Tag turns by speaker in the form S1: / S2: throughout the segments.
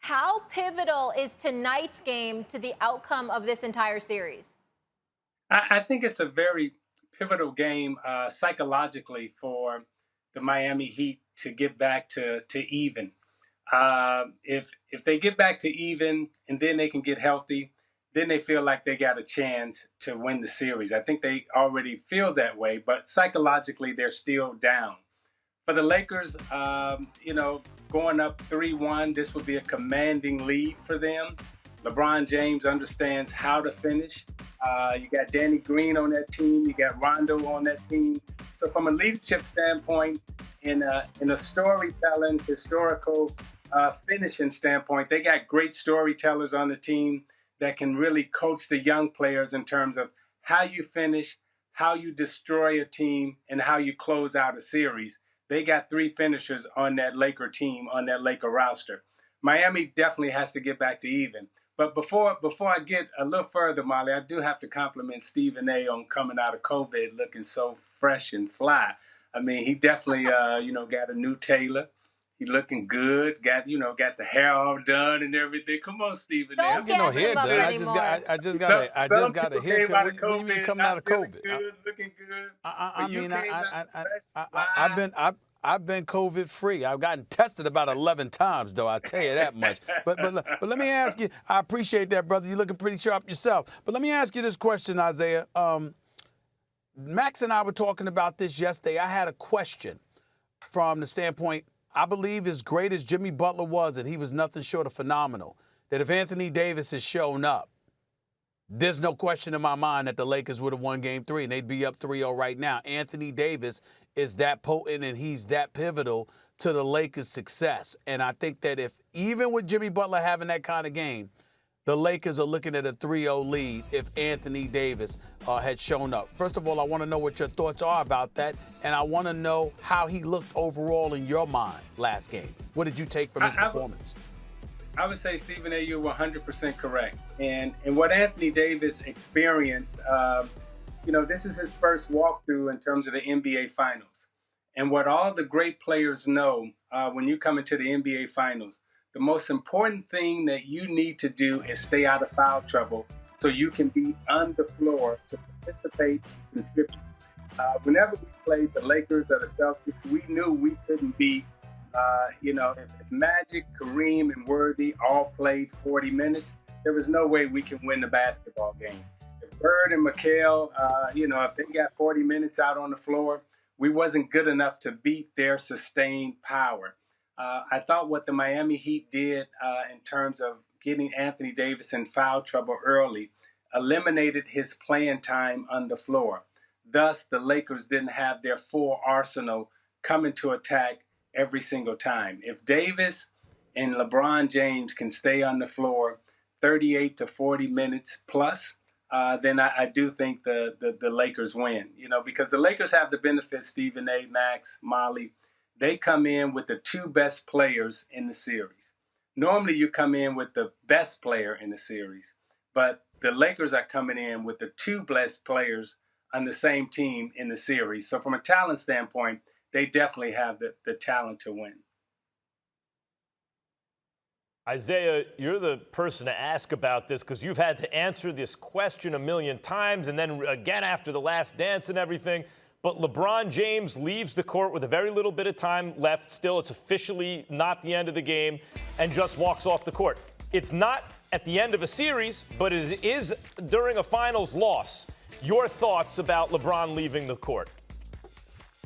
S1: How pivotal is tonight's game to the outcome of this entire series?
S2: I think it's a very pivotal game psychologically for the Miami Heat to get back to even. If they get back to even and then they can get healthy, then they feel like they got a chance to win the series. I think they already feel that way, but psychologically they're still down. For the Lakers, going up 3-1, this would be a commanding lead for them. LeBron James understands how to finish. You got Danny Green on that team. You got Rondo on that team. So from a leadership standpoint, in a storytelling, historical finishing standpoint, they got great storytellers on the team that can really coach the young players in terms of how you finish, how you destroy a team, and how you close out a series. They got three finishers on that Laker team, on that Laker roster. Miami definitely has to get back to even. But before I get a little further, Molly, I do have to compliment Stephen A. on coming out of COVID looking so fresh and fly. I mean, he definitely, got a new tailor. He looking good. Got the hair all done and everything. Come on, Stephen A.
S1: Don't get him up anymore.
S3: I just got a haircut. What do you mean coming out of COVID?
S2: Good, looking good.
S3: I've been COVID free. I've gotten tested about 11 times, though. I'll tell you that much. But let me ask you. I appreciate that, brother. You're looking pretty sharp yourself. But let me ask you this question, Isiah. Max and I were talking about this yesterday. I had a question from the standpoint. I believe as great as Jimmy Butler was, and he was nothing short of phenomenal, that if Anthony Davis had shown up, there's no question in my mind that the Lakers would have won Game 3, and they'd be up 3-0 right now. Anthony Davis is that potent, and he's that pivotal to the Lakers' success. And I think that if, even with Jimmy Butler having that kind of game, the Lakers are looking at a 3-0 lead if Anthony Davis had shown up. First of all, I want to know what your thoughts are about that, and I want to know how he looked overall in your mind last game. What did you take from his performance?
S2: I would say, Stephen A., you're 100% correct. And what Anthony Davis experienced, this is his first walkthrough in terms of the NBA Finals. And what all the great players know when you come into the NBA Finals, the most important thing that you need to do is stay out of foul trouble so you can be on the floor to participate and contribute. Whenever we played the Lakers or the Celtics, we knew we couldn't beat, if Magic, Kareem, and Worthy all played 40 minutes, there was no way we can win the basketball game. If Bird and McHale, if they got 40 minutes out on the floor, we wasn't good enough to beat their sustained power. I thought what the Miami Heat did in terms of getting Anthony Davis in foul trouble early eliminated his playing time on the floor. Thus, the Lakers didn't have their full arsenal coming to attack every single time. If Davis and LeBron James can stay on the floor 38 to 40 minutes plus, then I do think the Lakers win. Because the Lakers have the benefit, Stephen A., Max, Molly. They come in with the two best players in the series. Normally, you come in with the best player in the series, but the Lakers are coming in with the two best players on the same team in the series. So from a talent standpoint, they definitely have the talent to win.
S4: Isiah, you're the person to ask about this because you've had to answer this question a million times and then again after the last dance and everything. But LeBron James leaves the court with a very little bit of time left. Still, it's officially not the end of the game and just walks off the court. It's not at the end of a series, but it is during a finals loss. Your thoughts about LeBron leaving the court?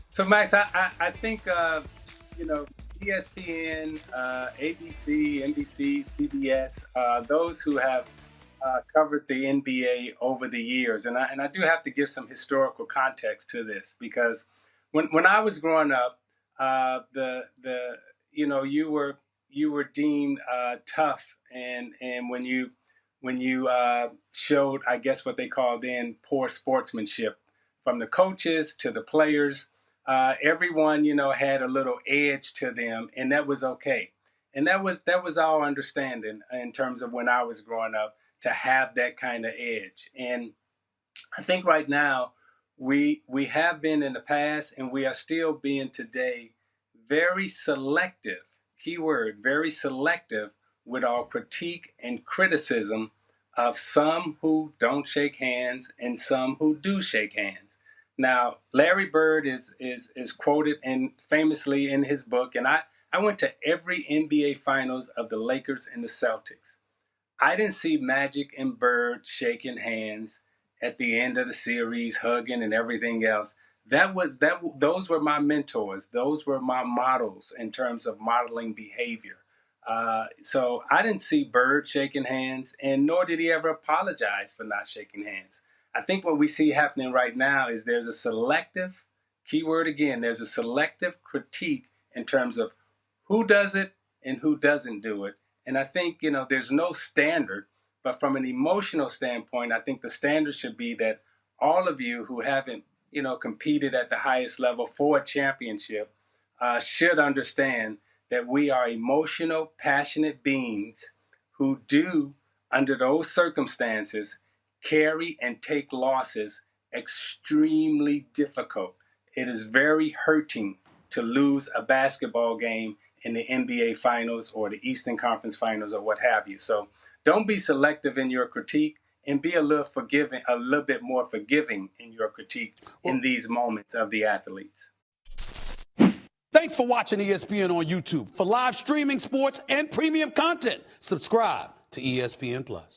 S2: So, Max, I think, ESPN, ABC, NBC, CBS, those who have covered the NBA over the years, and I do have to give some historical context to this because when I was growing up, you were deemed tough, and when you showed, I guess what they called then poor sportsmanship, from the coaches to the players, everyone had a little edge to them, and that was okay, and that was our understanding in terms of when I was growing up, to have that kind of edge. And I think right now we have been in the past, and we are still being today very selective, keyword, very selective with our critique and criticism of some who don't shake hands and some who do shake hands. Now, Larry Bird is quoted famously in his book, and I went to every NBA Finals of the Lakers and the Celtics. I didn't see Magic and Bird shaking hands at the end of the series, hugging and everything else. Those were my mentors. Those were my models in terms of modeling behavior. So I didn't see Bird shaking hands, and nor did he ever apologize for not shaking hands. I think what we see happening right now is there's a selective, keyword again, there's a selective critique in terms of who does it and who doesn't do it. And I think, there's no standard, but from an emotional standpoint, I think the standard should be that all of you who haven't, competed at the highest level for a championship should understand that we are emotional, passionate beings who do, under those circumstances, carry and take losses extremely difficult. It is very hurting to lose a basketball game in the NBA Finals or the Eastern Conference Finals or what have you. So don't be selective in your critique, and be a little bit more forgiving in your critique in these moments of the athletes.
S3: Thanks for watching ESPN on YouTube. For live streaming sports and premium content, subscribe to ESPN Plus.